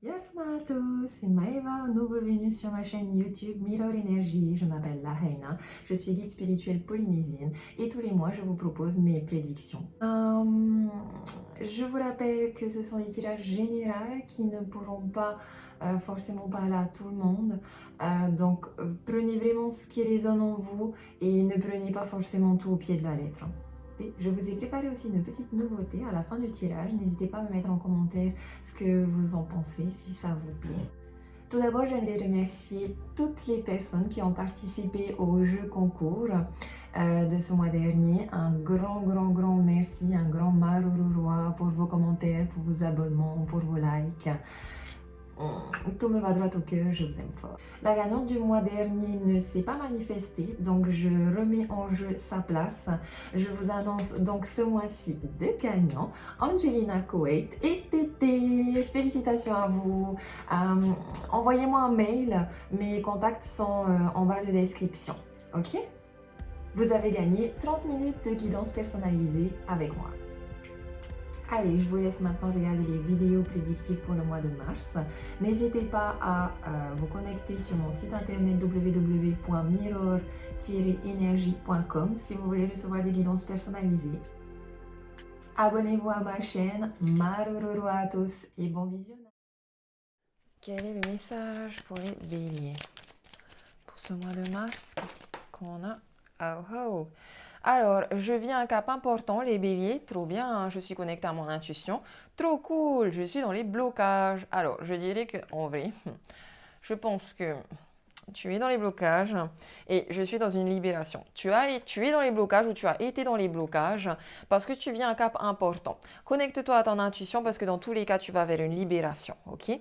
Buongiorno à tous, c'est Maëva, nouveau venue sur ma chaîne YouTube Mirror Energy. Je m'appelle Lahaina, je suis guide spirituelle polynésienne et tous les mois je vous propose mes prédictions. Je vous rappelle que ce sont des tirages généraux qui ne pourront pas forcément parler à tout le monde. Donc prenez vraiment ce qui résonne en vous et ne prenez pas forcément tout au pied de la lettre. Je vous ai préparé aussi une petite nouveauté à la fin du tirage. N'hésitez pas à me mettre en commentaire ce que vous en pensez, si ça vous plaît. Tout d'abord, j'aimerais remercier toutes les personnes qui ont participé au jeu concours de ce mois dernier. Un grand merci, un grand marururua pour vos commentaires, pour vos abonnements, pour vos likes. Tout me va droit au cœur, je vous aime fort. La gagnante du mois dernier ne s'est pas manifestée, donc je remets en jeu sa place. Je vous annonce donc ce mois-ci deux gagnants, Angelina Kuwait et Tété. Félicitations à vous. Envoyez-moi un mail, mes contacts sont en barre de description. Ok? Vous avez gagné 30 minutes de guidance personnalisée avec moi. Allez, je vous laisse maintenant regarder les vidéos prédictives pour le mois de mars. N'hésitez pas à vous connecter sur mon site internet www.mirror-energie.com si vous voulez recevoir des guidances personnalisées. Abonnez-vous à ma chaîne. Marororo à tous et bon visionnage. Quel est le message pour les béliers? Pour ce mois de mars, qu'est-ce qu'on a? Oh. Alors, je vis un cap important, les béliers, trop bien, je suis connectée à mon intuition, trop cool, je suis dans les blocages. Alors, je dirais qu'en vrai, je pense que tu es dans les blocages et je suis dans une libération. Tu es dans les blocages ou tu as été dans les blocages parce que tu vis un cap important. Connecte-toi à ton intuition parce que dans tous les cas, tu vas vers une libération, ok?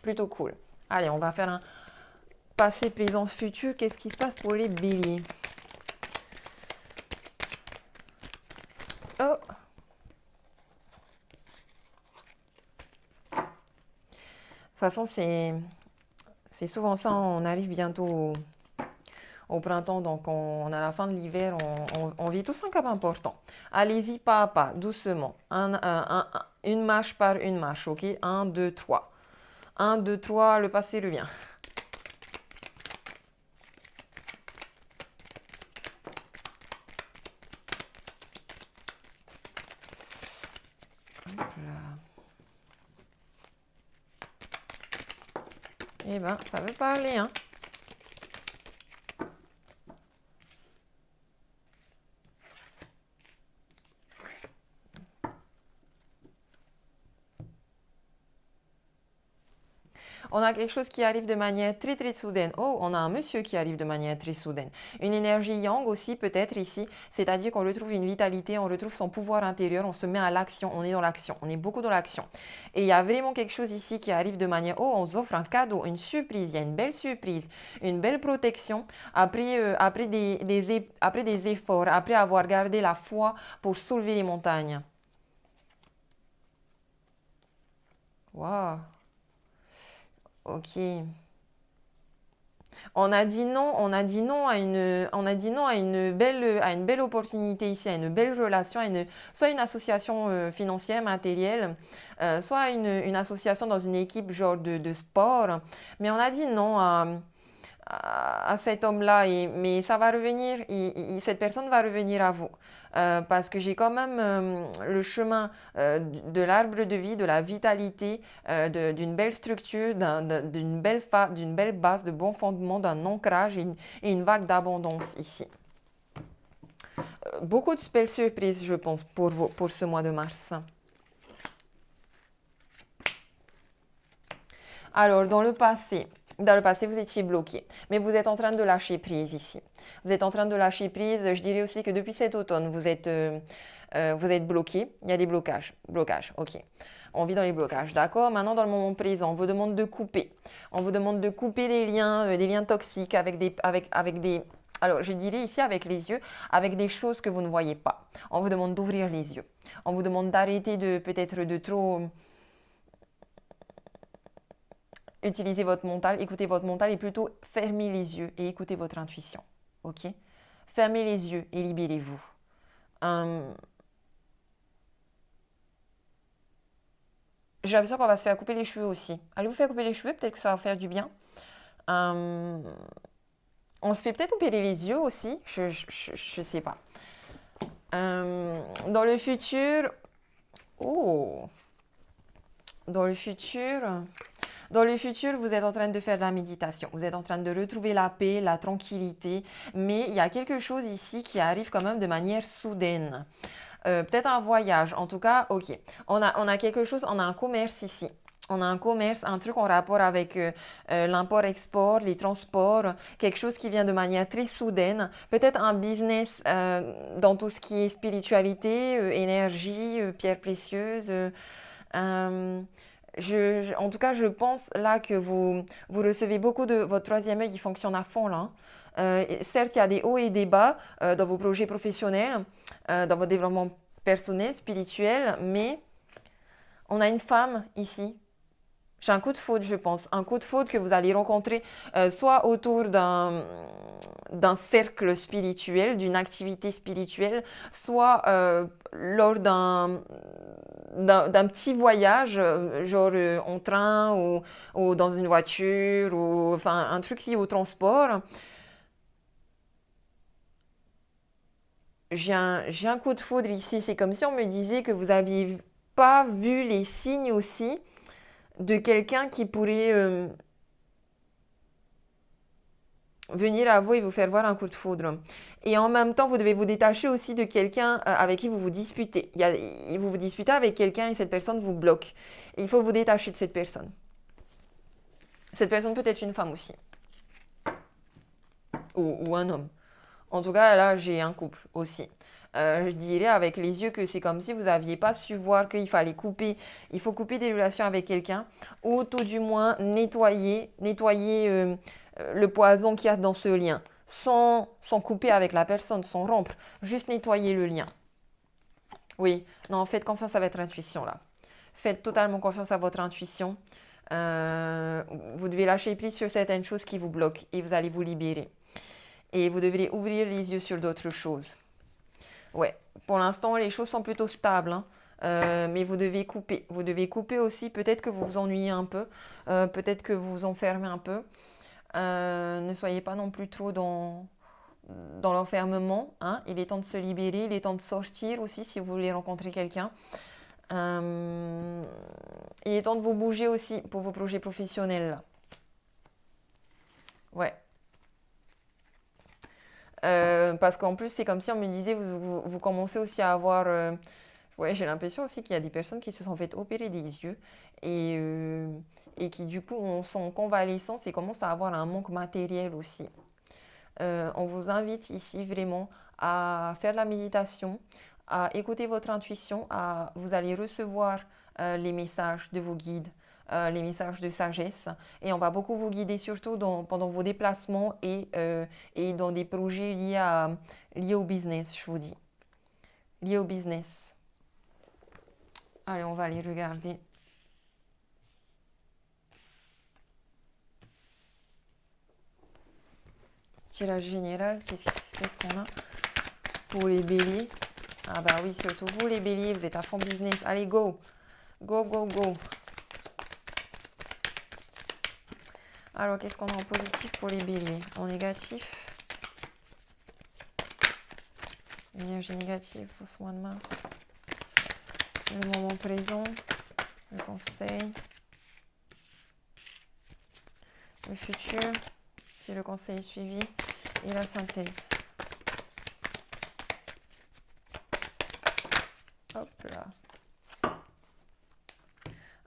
Plutôt cool. Allez, on va faire un passé, présent, futur. Qu'est-ce qui se passe pour les béliers? Oh. De toute façon, c'est souvent ça, on arrive bientôt au printemps, donc on a la fin de l'hiver, on vit tous un cap important. Allez-y pas à pas, doucement, une marche par une marche, ok? 1, 2, 3. 1, 2, 3, le passé revient. Eh ben, ça veut parler, hein? On a quelque chose qui arrive de manière très soudaine. Oh, on a un monsieur qui arrive de manière très soudaine. Une énergie yang aussi peut-être ici, c'est-à-dire qu'on retrouve une vitalité, on retrouve son pouvoir intérieur, on se met à l'action, on est dans l'action, on est beaucoup dans l'action. Et il y a vraiment quelque chose ici qui arrive de manière, oh, on s'offre un cadeau, une surprise, il y a une belle surprise, une belle protection après des efforts, après avoir gardé la foi pour soulever les montagnes. Waouh. Ok. On a dit non, à une belle opportunité ici, à une belle relation, soit une association financière, matérielle, soit une association dans une équipe genre de sport. Mais on a dit non à cet homme-là, mais ça va revenir, cette personne va revenir à vous. Parce que j'ai quand même le chemin de l'arbre de vie, de la vitalité, d'une belle structure, d'une belle base, de bons fondements, d'un ancrage et une vague d'abondance ici. Beaucoup de belles surprises, je pense, pour vous, pour ce mois de mars. Alors, dans le passé, vous étiez bloqué, mais vous êtes en train de lâcher prise ici. Vous êtes en train de lâcher prise. Je dirais aussi que depuis cet automne, vous êtes bloqué. Il y a des blocages. Blocages, ok. On vit dans les blocages, d'accord? Maintenant, dans le moment présent, on vous demande de couper. On vous demande de couper des liens toxiques avec des. Alors, je dirais ici avec les yeux, avec des choses que vous ne voyez pas. On vous demande d'ouvrir les yeux. On vous demande d'arrêter peut-être de trop utilisez votre mental, écoutez votre mental et plutôt fermez les yeux et écoutez votre intuition. Ok? Fermez les yeux et libérez-vous. j'ai l'impression qu'on va se faire couper les cheveux aussi. Allez vous faire couper les cheveux, peut-être que ça va vous faire du bien. Euh, on se fait peut-être opérer les yeux aussi, je sais pas. Dans le futur, oh, dans le futur, dans le futur, vous êtes en train de faire de la méditation, vous êtes en train de retrouver la paix, la tranquillité, mais il y a quelque chose ici qui arrive quand même de manière soudaine. Peut-être un voyage, en tout cas, ok. On a quelque chose, on a un commerce ici. On a un commerce, un truc en rapport avec l'import-export, les transports, quelque chose qui vient de manière très soudaine. Peut-être un business dans tout ce qui est spiritualité, énergie, pierres précieuses. Euh, en tout cas, je pense là que vous recevez beaucoup de votre troisième œil qui fonctionne à fond là. Certes, il y a des hauts et des bas dans vos projets professionnels, dans votre développement personnel, spirituel, mais on a une femme ici. J'ai un coup de foudre, je pense. Un coup de foudre que vous allez rencontrer soit autour d'un cercle spirituel, d'une activité spirituelle, soit lors d'un petit voyage, genre en train ou dans une voiture, ou enfin un truc lié au transport. J'ai un coup de foudre ici. C'est comme si on me disait que vous n'aviez pas vu les signes aussi de quelqu'un qui pourrait venir à vous et vous faire voir un coup de foudre. Et en même temps, vous devez vous détacher aussi de quelqu'un avec qui vous vous disputez. Vous vous disputez avec quelqu'un et cette personne vous bloque. Et il faut vous détacher de cette personne. Cette personne peut être une femme aussi, ou un homme. En tout cas, là, j'ai un couple aussi. Je dirais avec les yeux que c'est comme si vous n'aviez pas su voir qu'il fallait couper, il faut couper des relations avec quelqu'un, ou tout du moins nettoyer le poison qu'il y a dans ce lien, sans couper avec la personne, sans rompre, juste nettoyer le lien. Oui, non, faites confiance à votre intuition là. Faites totalement confiance à votre intuition. Vous devez lâcher prise sur certaines choses qui vous bloquent et vous allez vous libérer. Et vous devrez ouvrir les yeux sur d'autres choses. Ouais, pour l'instant, les choses sont plutôt stables, hein. Mais vous devez couper. Vous devez couper aussi. Peut-être que vous vous ennuyez un peu. Peut-être que vous vous enfermez un peu. Ne soyez pas non plus trop dans l'enfermement, hein. Il est temps de se libérer. Il est temps de sortir aussi si vous voulez rencontrer quelqu'un. Il est temps de vous bouger aussi pour vos projets professionnels, là. Ouais. Parce qu'en plus, c'est comme si on me disait, vous commencez aussi à avoir... ouais, j'ai l'impression aussi qu'il y a des personnes qui se sont fait opérer des yeux et, euh, et qui du coup sont en convalescence et commencent à avoir un manque matériel aussi. On vous invite ici vraiment à faire de la méditation, à écouter votre intuition, vous allez recevoir les messages de vos guides, les messages de sagesse. Et on va beaucoup vous guider, surtout pendant vos déplacements et dans des projets liés au business, je vous dis. Liés au business. Allez, on va aller regarder. Tirage général, qu'est-ce qu'on a pour les béliers? Ah bah oui, surtout vous les béliers, vous êtes à fond business. Allez, go! Go, go, go! Alors, qu'est-ce qu'on a en positif pour les béliers? En négatif? Énergie négative pour ce mois de mars. Le moment présent. Le conseil. Le futur. Si le conseil est suivi. Et la synthèse. Hop là.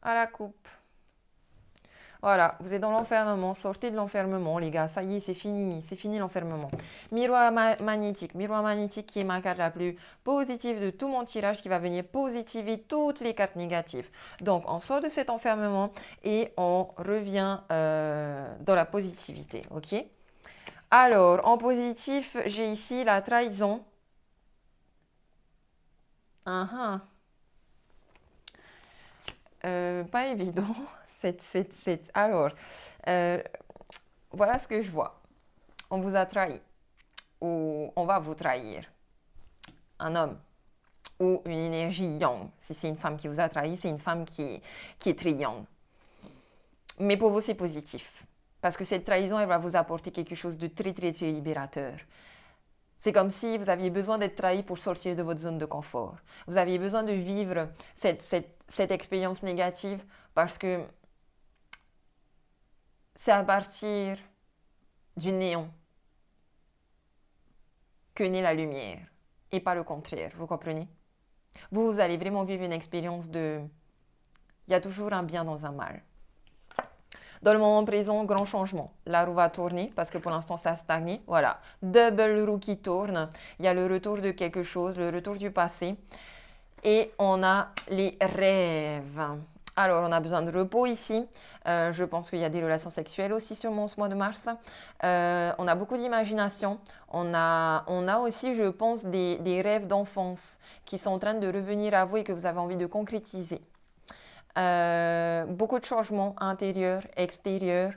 À la coupe. Voilà, vous êtes dans l'enfermement, sortez de l'enfermement les gars, ça y est, c'est fini l'enfermement. Miroir magnétique qui est ma carte la plus positive de tout mon tirage qui va venir positiver toutes les cartes négatives. Donc on sort de cet enfermement et on revient dans la positivité, ok? Alors, en positif, j'ai ici la trahison. Pas évident. Alors, euh, voilà ce que je vois. On vous a trahi ou on va vous trahir. Un homme ou une énergie yang. Si c'est une femme qui vous a trahi, c'est une femme qui est très yang. Mais pour vous, c'est positif. Parce que cette trahison, elle va vous apporter quelque chose de très, très, très libérateur. C'est comme si vous aviez besoin d'être trahi pour sortir de votre zone de confort. Vous aviez besoin de vivre cette expérience négative parce que c'est à partir du néant que naît la lumière et pas le contraire, vous comprenez? Vous allez vraiment vivre une expérience de... Il y a toujours un bien dans un mal. Dans le moment présent, grand changement. La roue va tourner parce que pour l'instant, ça a stagné. Voilà, double roue qui tourne. Il y a le retour de quelque chose, le retour du passé. Et on a les rêves. Alors, on a besoin de repos ici. Je pense qu'il y a des relations sexuelles aussi sûrement ce mois de mars. On a beaucoup d'imagination. On a aussi, je pense, des rêves d'enfance qui sont en train de revenir à vous et que vous avez envie de concrétiser. Beaucoup de changements intérieurs, extérieurs.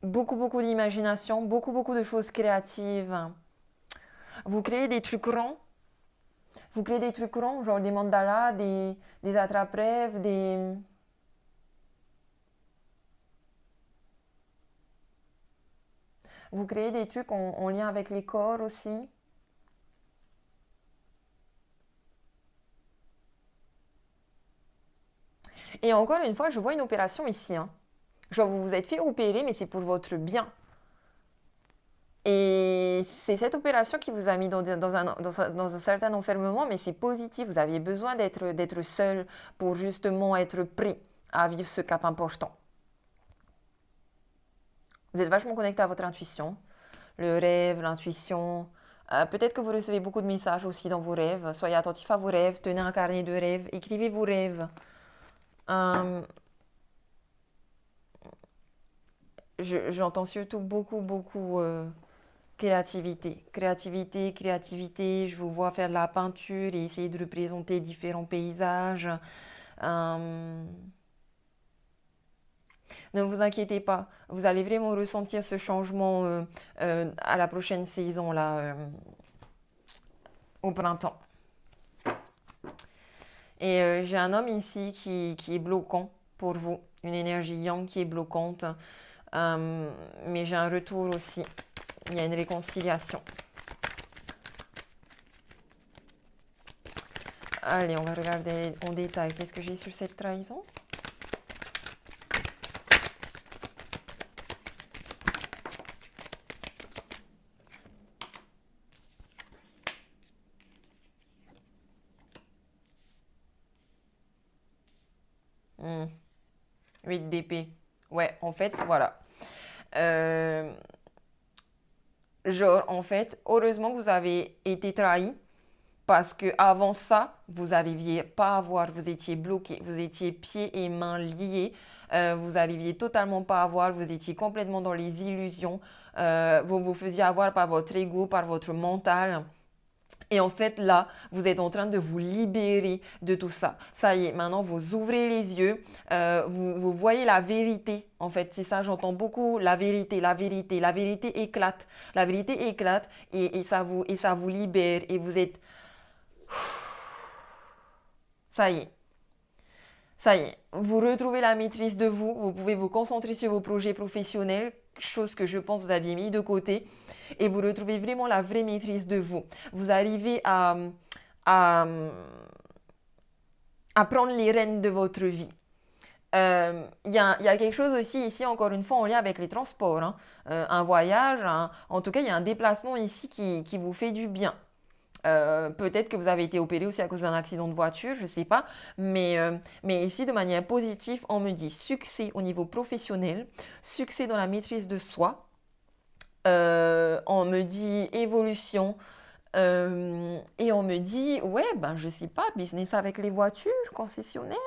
Beaucoup d'imagination, beaucoup de choses créatives. Vous créez des trucs ronds. Vous créez des trucs ronds, genre des mandalas, des attrape-rêves, des... Vous créez des trucs en lien avec les corps aussi. Et encore une fois, je vois une opération ici. Hein. Genre, vous vous êtes fait opérer, mais c'est pour votre bien. Et c'est cette opération qui vous a mis dans un certain enfermement, mais c'est positif. Vous aviez besoin d'être seul pour justement être prêt à vivre ce cap important. Vous êtes vachement connecté à votre intuition, le rêve, l'intuition. Peut-être que vous recevez beaucoup de messages aussi dans vos rêves. Soyez attentif à vos rêves, tenez un carnet de rêves, écrivez vos rêves. J'entends surtout beaucoup créativité. Créativité. Je vous vois faire de la peinture et essayer de représenter différents paysages. Ne vous inquiétez pas, vous allez vraiment ressentir ce changement à la prochaine saison, là, au printemps. Et j'ai un homme ici qui est bloquant pour vous, une énergie yang qui est bloquante. Mais j'ai un retour aussi. Il y a une réconciliation. Allez, on va regarder en détail. Qu'est-ce que j'ai sur cette trahison? Hmm. 8 d'épée. Ouais, en fait, voilà. Genre, en fait, heureusement que vous avez été trahi parce que avant ça, vous n'arriviez pas à voir, vous étiez bloqué, vous étiez pieds et mains liés, vous n'arriviez totalement pas à voir, vous étiez complètement dans les illusions, vous vous faisiez avoir par votre ego, par votre mental. Et en fait, là, vous êtes en train de vous libérer de tout ça. Ça y est, maintenant, vous ouvrez les yeux, vous voyez la vérité. En fait, c'est ça, j'entends beaucoup la vérité. La vérité éclate. La vérité éclate et ça vous libère. Et vous êtes... Ça y est. Ça y est, vous retrouvez la maîtrise de vous, vous pouvez vous concentrer sur vos projets professionnels, chose que je pense vous aviez mis de côté, et vous retrouvez vraiment la vraie maîtrise de vous. Vous arrivez à, à prendre les rênes de votre vie. Y a quelque chose aussi ici, encore une fois, en lien avec les transports. Hein. Un voyage, en tout cas, il y a un déplacement ici qui vous fait du bien. Peut-être que vous avez été opéré aussi à cause d'un accident de voiture, je ne sais pas. Mais ici, de manière positive, on me dit succès au niveau professionnel, succès dans la maîtrise de soi. On me dit évolution. Et on me dit, ouais, ben je sais pas, business avec les voitures, concessionnaire,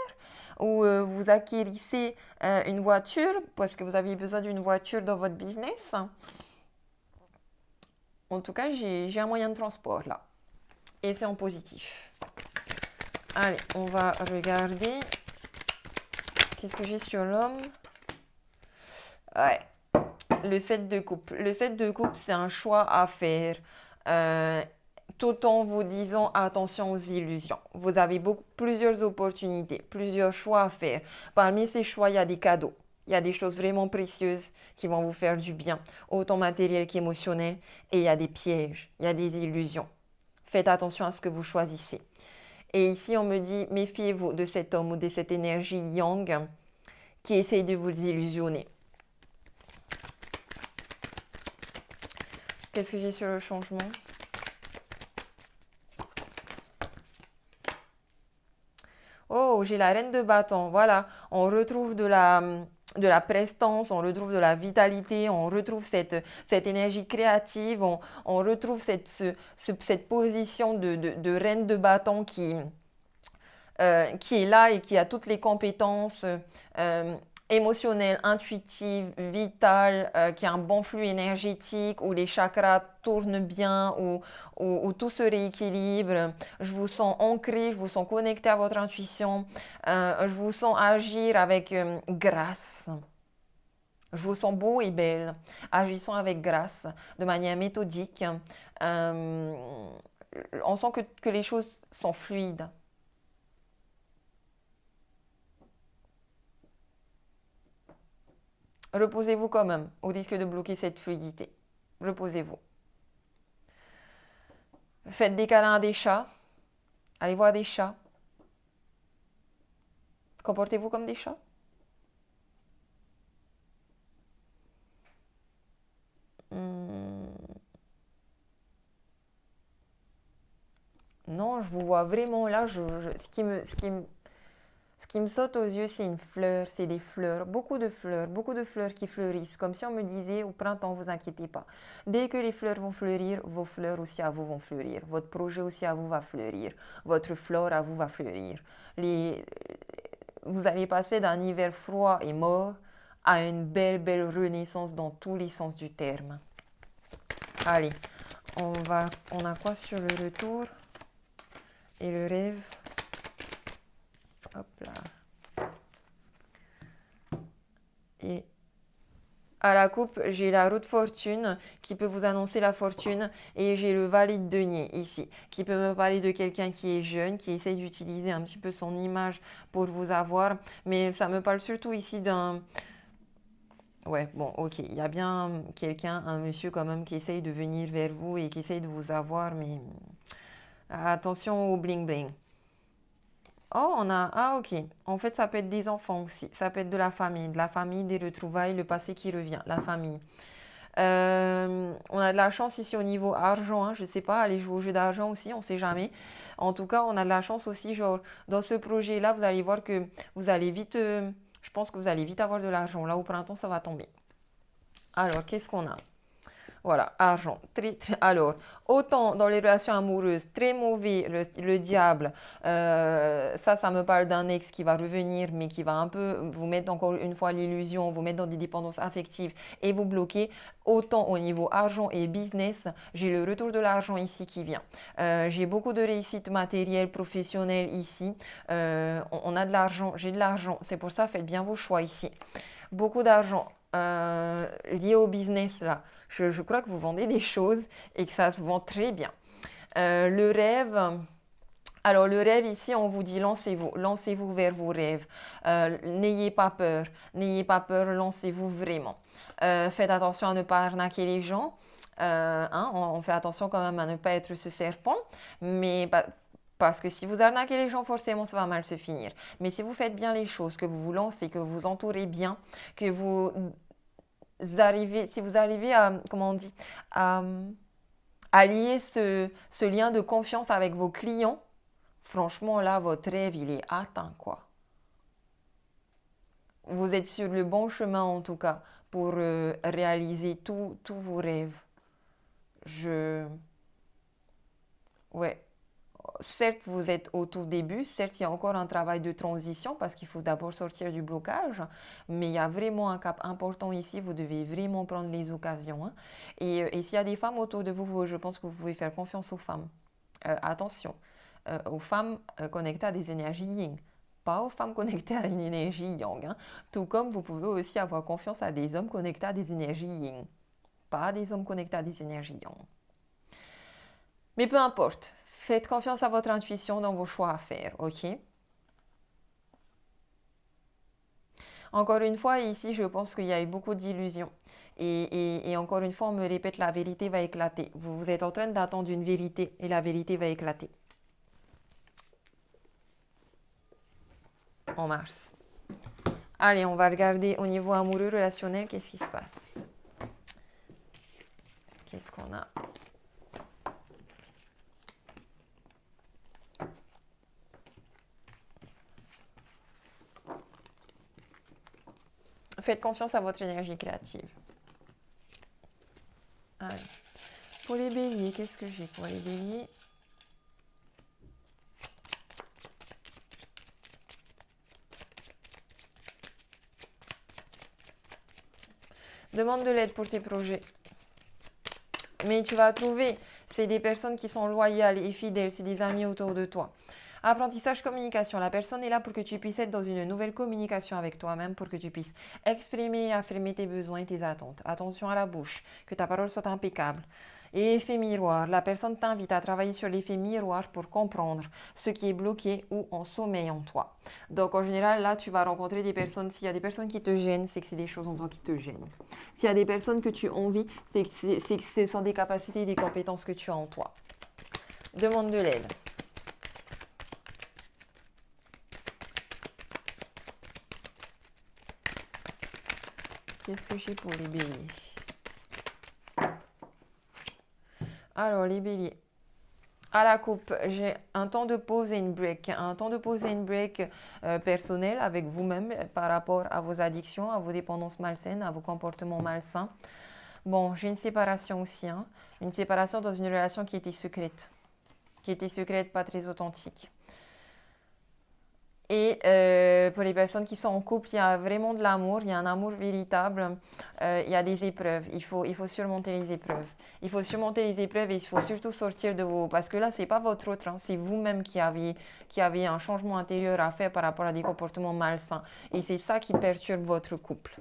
ou vous acquérissez une voiture parce que vous aviez besoin d'une voiture dans votre business. En tout cas, j'ai un moyen de transport là. Et c'est en positif. Allez, on va regarder. Qu'est-ce que j'ai sur l'homme? Ouais, le 7 de coupe. Le 7 de coupe, c'est un choix à faire. tout en vous disant attention aux illusions. Vous avez plusieurs opportunités, plusieurs choix à faire. Parmi ces choix, il y a des cadeaux. Il y a des choses vraiment précieuses qui vont vous faire du bien, autant matériel qu'émotionnel. Et il y a des pièges, il y a des illusions. Faites attention à ce que vous choisissez. Et ici, on me dit, méfiez-vous de cet homme ou de cette énergie yang qui essaye de vous illusionner. Qu'est-ce que j'ai sur le changement? Oh, j'ai la reine de bâton. Voilà, on retrouve de la prestance, on retrouve de la vitalité, on retrouve cette énergie créative, on retrouve cette position de reine de bâton qui est là et qui a toutes les compétences émotionnelles, intuitives, vitales, qui a un bon flux énergétique, où les chakras tournent bien, où tout se rééquilibre. Je vous sens ancré, je vous sens connecté à votre intuition, je vous sens agir avec grâce. Je vous sens beau et belle, agissant avec grâce, de manière méthodique. On sent que les choses sont fluides. Reposez-vous quand même, au risque de bloquer cette fluidité. Reposez-vous. Faites des câlins à des chats. Allez voir des chats. Comportez-vous comme des chats. Non, je vous vois vraiment là. Ce qui me saute aux yeux, c'est une fleur, c'est des fleurs, beaucoup de fleurs qui fleurissent, comme si on me disait au printemps, vous inquiétez pas. Dès que les fleurs vont fleurir, vos fleurs aussi à vous vont fleurir, votre projet aussi à vous va fleurir, votre flore à vous va fleurir. Vous allez passer d'un hiver froid et mort à une belle renaissance dans tous les sens du terme. Allez, on a quoi sur le retour et le rêve? Hop là. Et à la coupe, j'ai la roue de fortune qui peut vous annoncer la fortune et j'ai le valet de denier ici qui peut me parler de quelqu'un qui est jeune, qui essaie d'utiliser un petit peu son image pour vous avoir. Mais ça me parle surtout ici d'un... Ouais, bon, ok, il y a bien quelqu'un, un monsieur quand même qui essaye de venir vers vous et qui essaye de vous avoir, mais attention au bling bling. Oh, on a... Ah, ok. En fait, ça peut être des enfants aussi. Ça peut être de la famille, des retrouvailles, le passé qui revient, la famille. On a de la chance ici au niveau argent, hein, je sais pas, aller jouer au jeu d'argent aussi, on sait jamais. En tout cas, on a de la chance aussi, genre, dans ce projet-là, vous allez voir que vous allez vite... je pense que vous allez vite avoir de l'argent. Là, au printemps, ça va tomber. Alors, qu'est-ce qu'on a? Voilà, argent. Alors, autant dans les relations amoureuses, très mauvais, le diable, ça me parle d'un ex qui va revenir, mais qui va un peu vous mettre encore une fois l'illusion, vous mettre dans des dépendances affectives et vous bloquer. Autant au niveau argent et business, j'ai le retour de l'argent ici qui vient. J'ai beaucoup de réussite matérielle, professionnelle ici. On a de l'argent, j'ai de l'argent. C'est pour ça, faites bien vos choix ici. Beaucoup d'argent lié au business là. Je crois que vous vendez des choses et que ça se vend très bien. Le rêve, alors le rêve ici, on vous dit lancez-vous vers vos rêves. N'ayez pas peur, lancez-vous vraiment. Faites attention à ne pas arnaquer les gens. On fait attention quand même à ne pas être ce serpent, mais parce que si vous arnaquez les gens, forcément, ça va mal se finir. Mais si vous faites bien les choses, que vous vous lancez, que vous vous entourez bien, que si vous arrivez à, comment on dit, à lier ce lien de confiance avec vos clients, franchement, là, votre rêve, il est atteint, quoi. Vous êtes sur le bon chemin, en tout cas, pour réaliser tous vos rêves. Ouais. Certes, vous êtes au tout début, certes, il y a encore un travail de transition parce qu'il faut d'abord sortir du blocage, mais il y a vraiment un cap important ici, vous devez vraiment prendre les occasions, hein. Et s'il y a des femmes autour de vous, je pense que vous pouvez faire confiance aux femmes. Attention, aux femmes connectées à des énergies yin, pas aux femmes connectées à une énergie yang, hein. Tout comme vous pouvez aussi avoir confiance à des hommes connectés à des énergies yin, pas à des hommes connectés à des énergies yang. Mais peu importe, faites confiance à votre intuition dans vos choix à faire, ok? Encore une fois, ici, je pense qu'il y a eu beaucoup d'illusions. Et encore une fois, on me répète, la vérité va éclater. Vous êtes en train d'attendre une vérité et la vérité va éclater. En mars. Allez, on va regarder au niveau amoureux, relationnel, qu'est-ce qui se passe? Qu'est-ce qu'on a? Faites confiance à votre énergie créative. Allez. Pour les béliers, qu'est-ce que j'ai pour les béliers? Demande de l'aide pour tes projets. Mais tu vas trouver, c'est des personnes qui sont loyales et fidèles, c'est des amis autour de toi. Apprentissage, communication. La personne est là pour que tu puisses être dans une nouvelle communication avec toi-même, pour que tu puisses exprimer et affirmer tes besoins et tes attentes. Attention à la bouche, que ta parole soit impeccable. Et effet miroir. La personne t'invite à travailler sur l'effet miroir pour comprendre ce qui est bloqué ou en sommeil en toi. Donc en général, là, tu vas rencontrer des personnes. S'il y a des personnes qui te gênent, c'est que c'est des choses en toi qui te gênent. S'il y a des personnes que tu envies, c'est que ce sont des capacités et des compétences que tu as en toi. Demande de l'aide. Qu'est-ce que j'ai pour les béliers? Alors, les béliers. À la coupe, j'ai un temps de pause et une break. Un temps de pause et une break personnel avec vous-même par rapport à vos addictions, à vos dépendances malsaines, à vos comportements malsains. Bon, j'ai une séparation aussi. Hein. Une séparation dans une relation qui était secrète. Qui était secrète, pas très authentique. Et pour les personnes qui sont en couple, il y a vraiment de l'amour, il y a un amour véritable, il y a des épreuves, il faut surmonter les épreuves. Il faut surmonter les épreuves et il faut surtout sortir de vos... Parce que là, ce n'est pas votre autre, hein, c'est vous-même qui avez un changement intérieur à faire par rapport à des comportements malsains. Et c'est ça qui perturbe votre couple.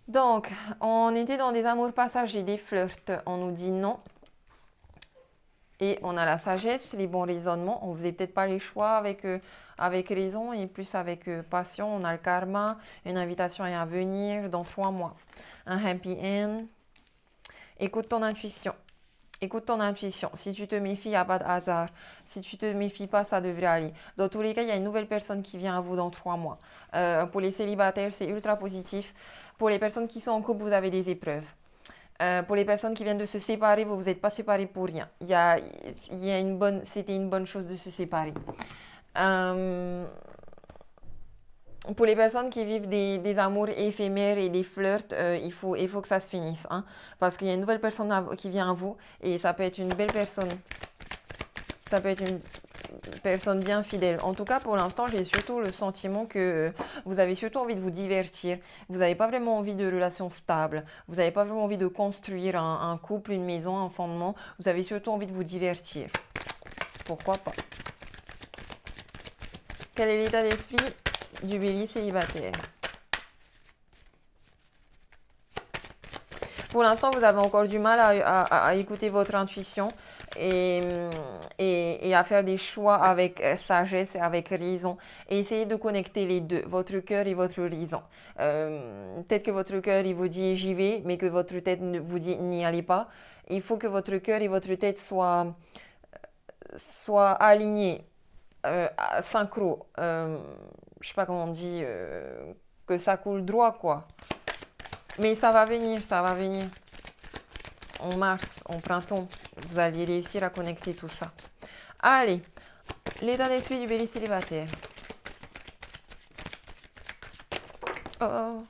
Donc, on était dans des amours passagers, des flirts. On nous dit non. Et on a la sagesse, les bons raisonnements. On ne faisait peut-être pas les choix avec raison et plus avec passion. On a le karma, une invitation à venir dans 3 mois. Un happy end. Écoute ton intuition. Écoute ton intuition. Si tu te méfies, il n'y a pas de hasard. Si tu te méfies pas, ça devrait aller. Dans tous les cas, il y a une nouvelle personne qui vient à vous dans 3 mois. Pour les célibataires, c'est ultra positif. Pour les personnes qui sont en couple, vous avez des épreuves. Pour les personnes qui viennent de se séparer, vous n'êtes pas séparés pour rien. C'était une bonne chose de se séparer. Pour les personnes qui vivent des amours éphémères et des flirts, il faut que ça se finisse. Hein, parce qu'il y a une nouvelle personne qui vient à vous et ça peut être une belle personne. Ça peut être une personne bien fidèle. En tout cas, pour l'instant, j'ai surtout le sentiment que vous avez surtout envie de vous divertir. Vous n'avez pas vraiment envie de relations stables. Vous n'avez pas vraiment envie de construire un couple, une maison, un fondement. Vous avez surtout envie de vous divertir. Pourquoi pas? Quel est l'état d'esprit du bélier célibataire? Pour l'instant, vous avez encore du mal à écouter votre intuition et à faire des choix avec sagesse et avec raison. Et essayez de connecter les deux, votre cœur et votre raison. Peut-être que votre cœur, il vous dit j'y vais, mais que votre tête vous dit n'y allez pas. Il faut que votre cœur et votre tête soient alignés, synchro. Je sais pas comment on dit, que ça coule droit, quoi. Mais ça va venir, ça va venir. En mars, en printemps, vous allez réussir à connecter tout ça. Allez, l'état d'esprit du bélier célibataire. Oh.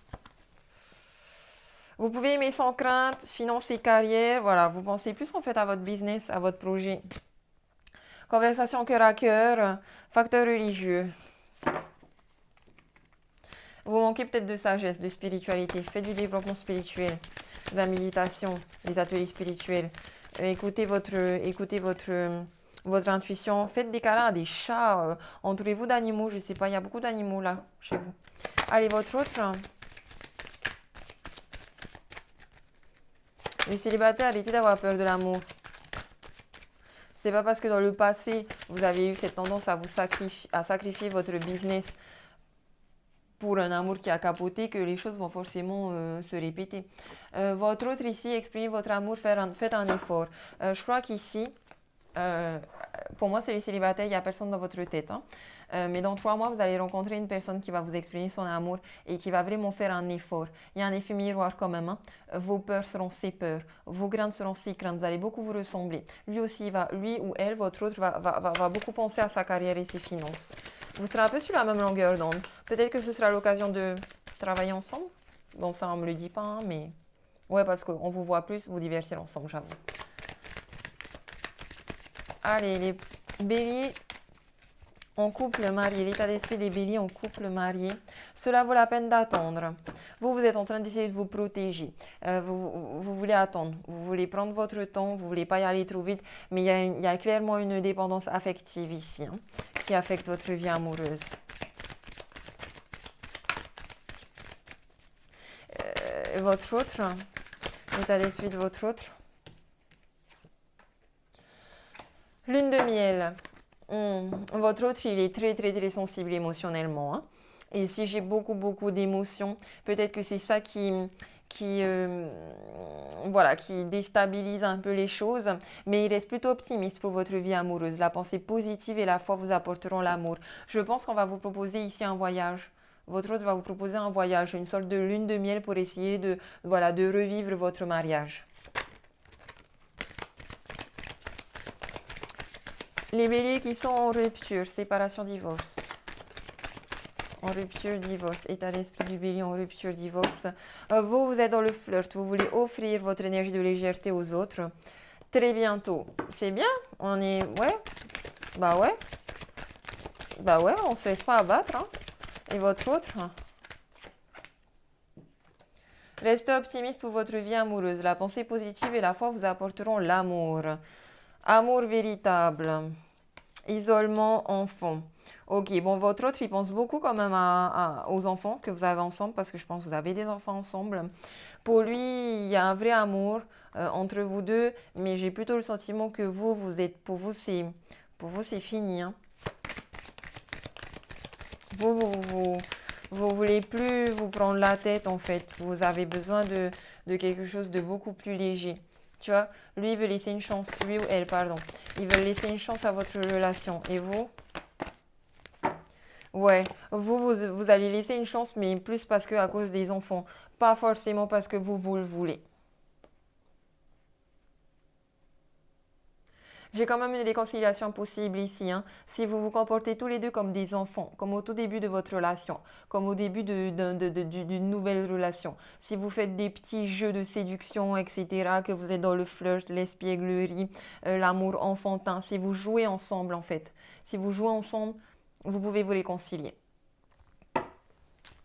Vous pouvez aimer sans crainte, financer, carrière. Voilà, vous pensez plus en fait à votre business, à votre projet. Conversation cœur à cœur, facteur religieux. Vous manquez peut-être de sagesse, de spiritualité. Faites du développement spirituel. la méditation, les ateliers spirituels. Votre intuition. Faites des câlins à des chats. Entourez-vous d'animaux. Je ne sais pas, il y a beaucoup d'animaux là, chez vous. Allez, votre autre. Les célibataires, arrêtez d'avoir peur de l'amour. C'est pas parce que dans le passé, vous avez eu cette tendance à sacrifier votre business pour un amour qui a capoté que les choses vont forcément se répéter. Votre autre ici, exprimez votre amour, faites un effort. Je crois qu'ici, pour moi, c'est les célibataires, il n'y a personne dans votre tête. Hein. Mais dans 3 mois, vous allez rencontrer une personne qui va vous exprimer son amour et qui va vraiment faire un effort. Il y a un effet miroir quand même. Hein. Vos peurs seront ses peurs, vos craintes seront ses craintes. Vous allez beaucoup vous ressembler. Lui aussi, lui ou elle, votre autre, va beaucoup penser à sa carrière et ses finances. Vous serez un peu sur la même longueur d'onde. Peut-être que ce sera l'occasion de travailler ensemble. Bon, ça, on ne me le dit pas, hein, mais... Ouais, parce qu'on vous voit plus, vous divertir ensemble, j'avoue. Allez, les béliers en couple marié, l'état d'esprit des béliers en couple marié, cela vaut la peine d'attendre. Vous êtes en train d'essayer de vous protéger. Vous voulez attendre, vous voulez prendre votre temps, vous ne voulez pas y aller trop vite, mais il y a clairement une dépendance affective ici hein, qui affecte votre vie amoureuse. Votre autre, l'état d'esprit de votre autre. Lune de miel. Votre autre, il est très, très, très sensible émotionnellement. Hein. Et si j'ai beaucoup d'émotions, peut-être que c'est ça qui déstabilise un peu les choses. Mais il reste plutôt optimiste pour votre vie amoureuse. La pensée positive et la foi vous apporteront l'amour. Je pense qu'on va vous proposer ici un voyage. Votre autre va vous proposer un voyage, une sorte de lune de miel pour essayer de revivre votre mariage. Les béliers qui sont en rupture, séparation, divorce. En rupture, divorce. État d'esprit du bélier en rupture, divorce. Vous êtes dans le flirt. Vous voulez offrir votre énergie de légèreté aux autres. Très bientôt. C'est bien. On est... Ouais. Bah ouais. Bah ouais, on ne se laisse pas abattre. Hein. Et votre autre? Restez optimiste pour votre vie amoureuse. La pensée positive et la foi vous apporteront l'amour. Amour véritable. Isolement, enfant. Ok, bon, votre autre, il pense beaucoup quand même aux enfants que vous avez ensemble, parce que je pense que vous avez des enfants ensemble. Pour lui, il y a un vrai amour entre vous deux, mais j'ai plutôt le sentiment que pour vous, c'est fini. Hein. Vous voulez plus vous prendre la tête, en fait. Vous avez besoin de quelque chose de beaucoup plus léger. Tu vois, lui, il veut laisser une chance. Lui ou elle, pardon. Il veut laisser une chance à votre relation. Et vous? Ouais, vous allez laisser une chance, mais plus parce que à cause des enfants. Pas forcément parce que vous le voulez. J'ai quand même une réconciliation possible ici. Hein. Si vous vous comportez tous les deux comme des enfants, comme au tout début de votre relation, comme au début d'une nouvelle relation, si vous faites des petits jeux de séduction, etc., que vous êtes dans le flirt, l'espièglerie, l'amour enfantin, si vous jouez ensemble en fait, si vous jouez ensemble, vous pouvez vous réconcilier.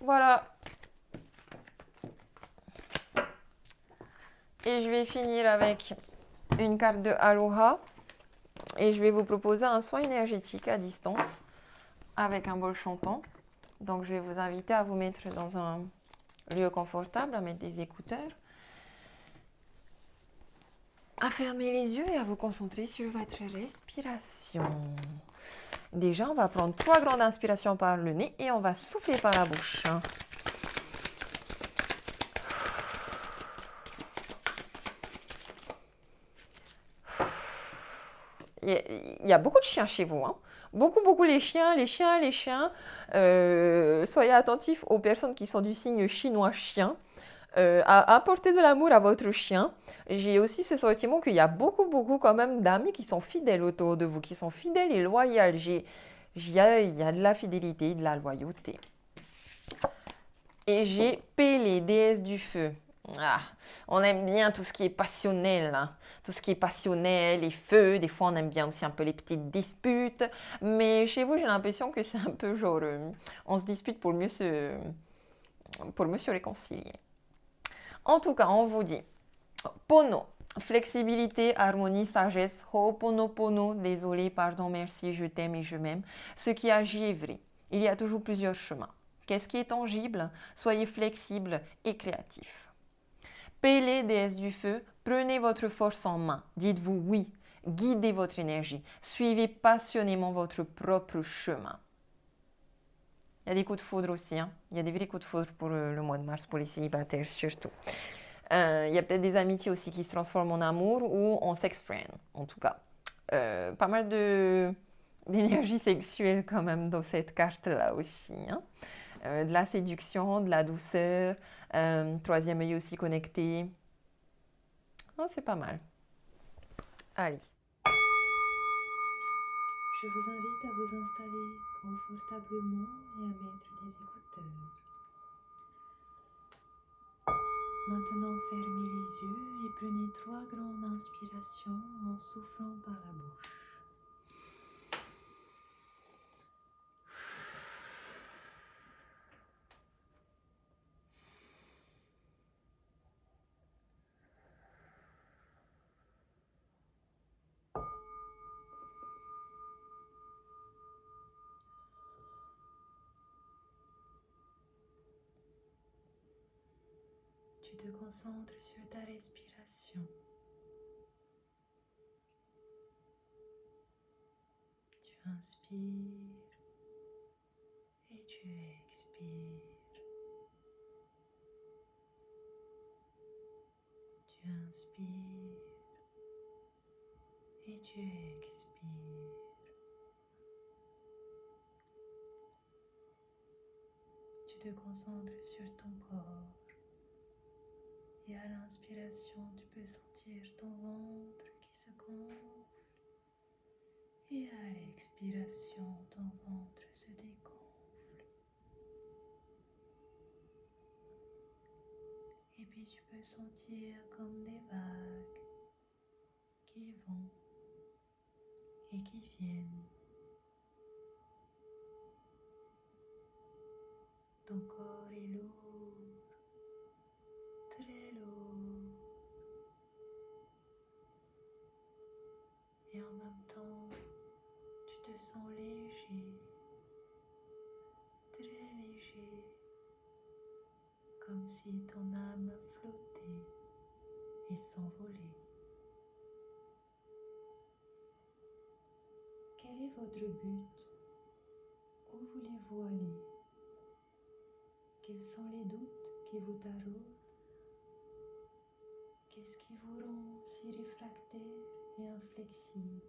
Voilà. Et je vais finir avec une carte de Aloha. Et je vais vous proposer un soin énergétique à distance avec un bol chantant. Donc, je vais vous inviter à vous mettre dans un lieu confortable, à mettre des écouteurs, à fermer les yeux et à vous concentrer sur votre respiration. Déjà, on va prendre 3 grandes inspirations par le nez et on va souffler par la bouche. Il y a beaucoup de chiens chez vous. Hein. Beaucoup les chiens. Soyez attentifs aux personnes qui sont du signe chinois chien. Apportez de l'amour à votre chien. J'ai aussi ce sentiment qu'il y a beaucoup quand même d'amis qui sont fidèles autour de vous, qui sont fidèles et loyaux. Il y a de la fidélité, de la loyauté. Et j'ai P, les déesses du feu. Ah, on aime bien tout ce qui est passionnel, hein. Tout ce qui est passionnel, les feux, des fois on aime bien aussi un peu les petites disputes, mais chez vous j'ai l'impression que c'est un peu genre, on se dispute pour mieux se réconcilier. En tout cas, on vous dit Pono, flexibilité, harmonie, sagesse, Ho'oponopono, désolé, pardon, merci, je t'aime et je m'aime. Ce qui agit est vrai. Il y a toujours plusieurs chemins. Qu'est-ce qui est tangible? Soyez flexible et créatif. Pélé, déesse du feu, prenez votre force en main. Dites-vous oui. Guidez votre énergie. Suivez passionnément votre propre chemin. Il y a des coups de foudre aussi. Hein. Il y a des vrais coups de foudre pour le mois de mars, pour les célibataires surtout. Il y a peut-être des amitiés aussi qui se transforment en amour ou en sex friend, en tout cas. Pas mal d'énergie sexuelle quand même dans cette carte-là aussi. Hein. De la séduction, de la douceur, troisième œil aussi connecté. Oh, c'est pas mal. Allez. Je vous invite à vous installer confortablement et à mettre des écouteurs. Maintenant, fermez les yeux et prenez 3 grandes inspirations en soufflant par la bouche. Tu te concentres sur ta respiration. Tu inspires et tu expires. Tu inspires et tu expires. Tu te concentres sur ton corps. Et à l'inspiration, tu peux sentir ton ventre qui se gonfle. Et à l'expiration, ton ventre se dégonfle. Et puis tu peux sentir comme des vagues qui vont et qui viennent. Ton corps est lourd, très lourd. Et en même temps, tu te sens léger, très léger, comme si ton âme flottait et s'envolait. Quel est votre but? Où voulez-vous aller? Quels sont les doutes qui vous taraudent? Qu'est-ce qui vous rend si réfractaire et inflexible?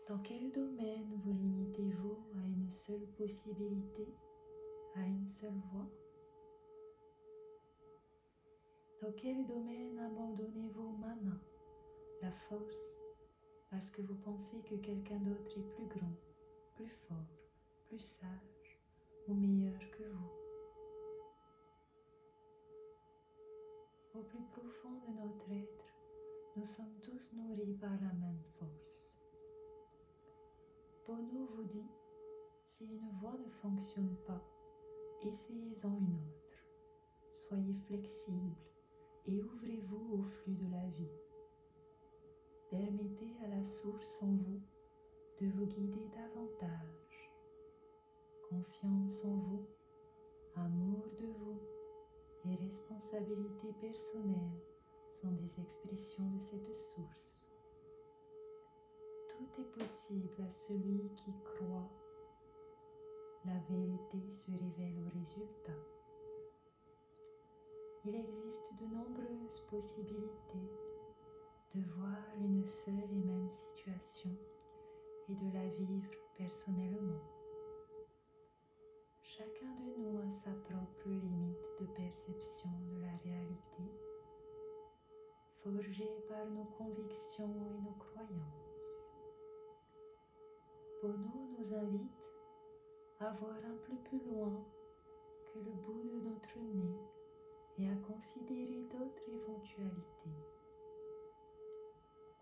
Dans quel domaine vous limitez-vous à une seule possibilité, à une seule voie? Dans quel domaine abandonnez-vous mana, la force, parce que vous pensez que quelqu'un d'autre est plus grand, plus fort, plus sage ou meilleur que vous? Au plus profond de notre être, nous sommes tous nourris par la même force. Pono vous dit, si une voie ne fonctionne pas, essayez-en une autre. Soyez flexible et ouvrez-vous au flux de la vie. Permettez à la source en vous de vous guider davantage. Confiance en vous, amour de vous et responsabilité personnelle sont des expressions de cette source. Tout est possible à celui qui croit. La vérité se révèle au résultat. Il existe de nombreuses possibilités de voir une seule et même situation et de la vivre personnellement. Chacun de nous a sa propre limite de perception de la réalité, forgée par nos convictions et nos croyances. Pono nous invite à voir un peu plus loin que le bout de notre nez et à considérer d'autres éventualités.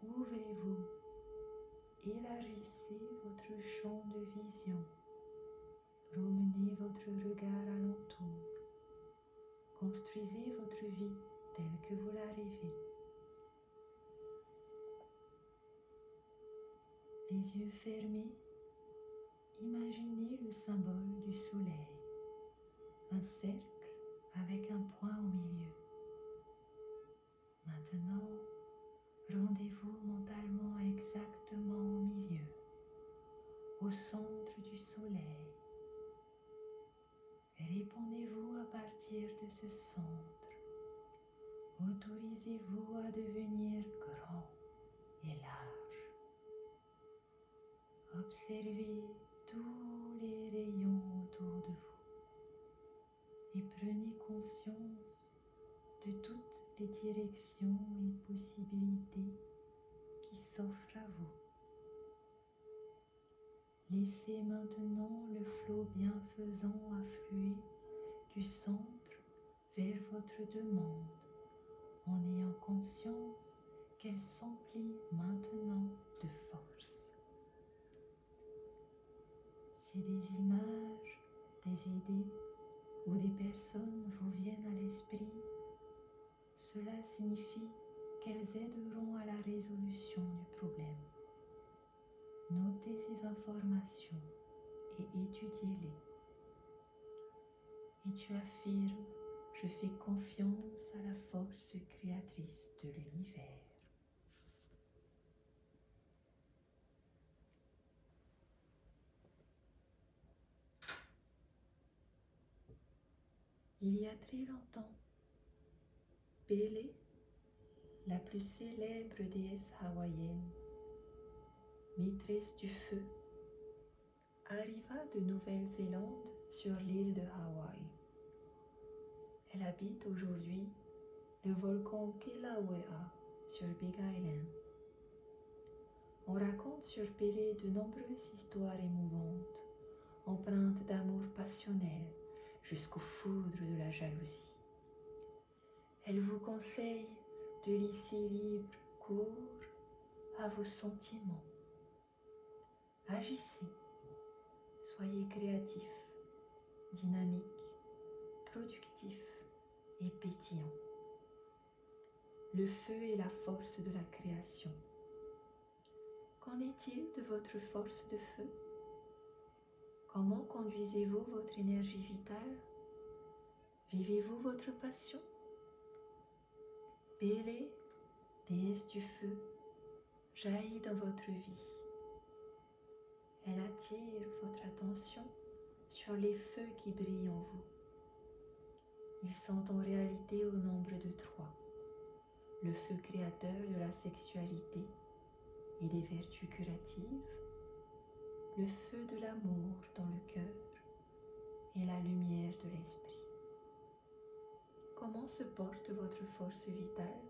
Ouvrez-vous, élargissez votre champ de vision, promenez votre regard alentour, Construisez votre vie telle que vous la rêvez. Les yeux fermés, imaginez le symbole du soleil, un cercle avec un point au milieu. Maintenant, rendez-vous mentalement exactement au milieu, au centre du soleil. Répondez-vous à partir de ce centre. Autorisez-vous à devenir grand et large. Observez tous les rayons autour de vous et prenez conscience de toutes les directions et possibilités qui s'offrent à vous. Laissez maintenant le flot bienfaisant affluer du centre vers votre demande en ayant conscience qu'elle s'emplit maintenant de force. Si des images, des idées ou des personnes vous viennent à l'esprit, cela signifie qu'elles aideront à la résolution du problème. Notez ces informations et étudiez-les. Et tu affirmes, je fais confiance à la force créatrice de l'univers. Il y a très longtemps, Pélé, la plus célèbre déesse hawaïenne, maîtresse du feu, arriva de Nouvelle-Zélande sur l'île de Hawaï. Elle habite aujourd'hui le volcan Kilauea sur Big Island. On raconte sur Pélé de nombreuses histoires émouvantes, empreintes d'amour passionnel jusqu'aux foudres de la jalousie. Elle vous conseille de laisser libre cours à vos sentiments. Agissez, soyez créatif, dynamique, productif et pétillant. Le feu est la force de la création. Qu'en est-il de votre force de feu? Comment conduisez-vous votre énergie vitale? Vivez-vous votre passion? Pélé, déesse du feu, jaillit dans votre vie. Elle attire votre attention sur les feux qui brillent en vous. Ils sont en réalité au nombre de 3. Le feu créateur de la sexualité et des vertus curatives, le feu de l'amour dans le cœur et la lumière de l'esprit. Comment se porte votre force vitale,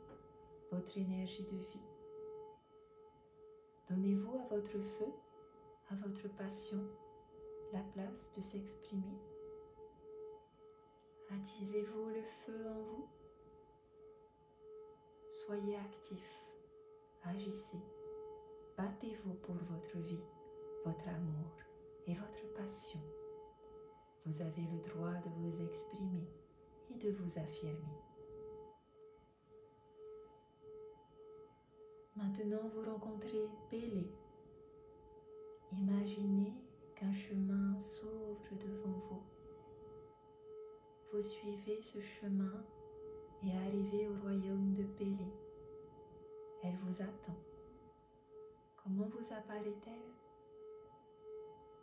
votre énergie de vie? Donnez-vous à votre feu, à votre passion, la place de s'exprimer? Attisez-vous le feu en vous? Soyez actif, agissez, battez-vous pour votre vie, votre amour et votre passion. Vous avez le droit de vous exprimer et de vous affirmer. Maintenant, vous rencontrez Pélé. Imaginez qu'un chemin s'ouvre devant vous. Vous suivez ce chemin et arrivez au royaume de Pélé. Elle vous attend. Comment vous apparaît-elle?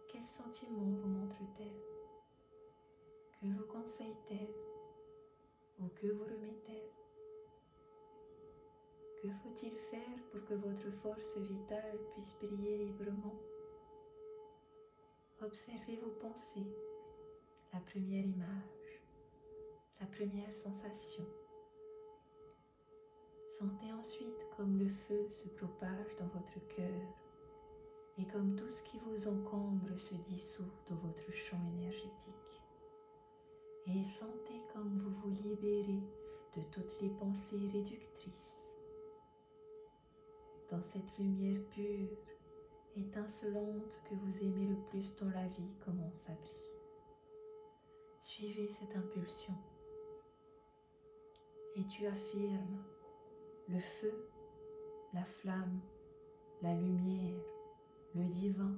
Quels sentiments vous montre-t-elle? Que vous conseille-t-elle? Ou que vous remet-elle? Que faut-il faire pour que votre force vitale puisse briller librement? Observez vos pensées, la première image, la première sensation. Sentez ensuite comme le feu se propage dans votre cœur et comme tout ce qui vous encombre se dissout dans votre champ énergétique. Et sentez comme vous vous libérez de toutes les pensées réductrices. Dans cette lumière pure, étincelante que vous aimez le plus dans la vie commence à briller. Suivez cette impulsion. Et tu affirmes le feu, la flamme, la lumière, le divin.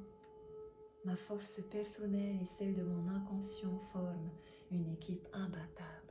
Ma force personnelle et celle de mon inconscient forment une équipe imbattable.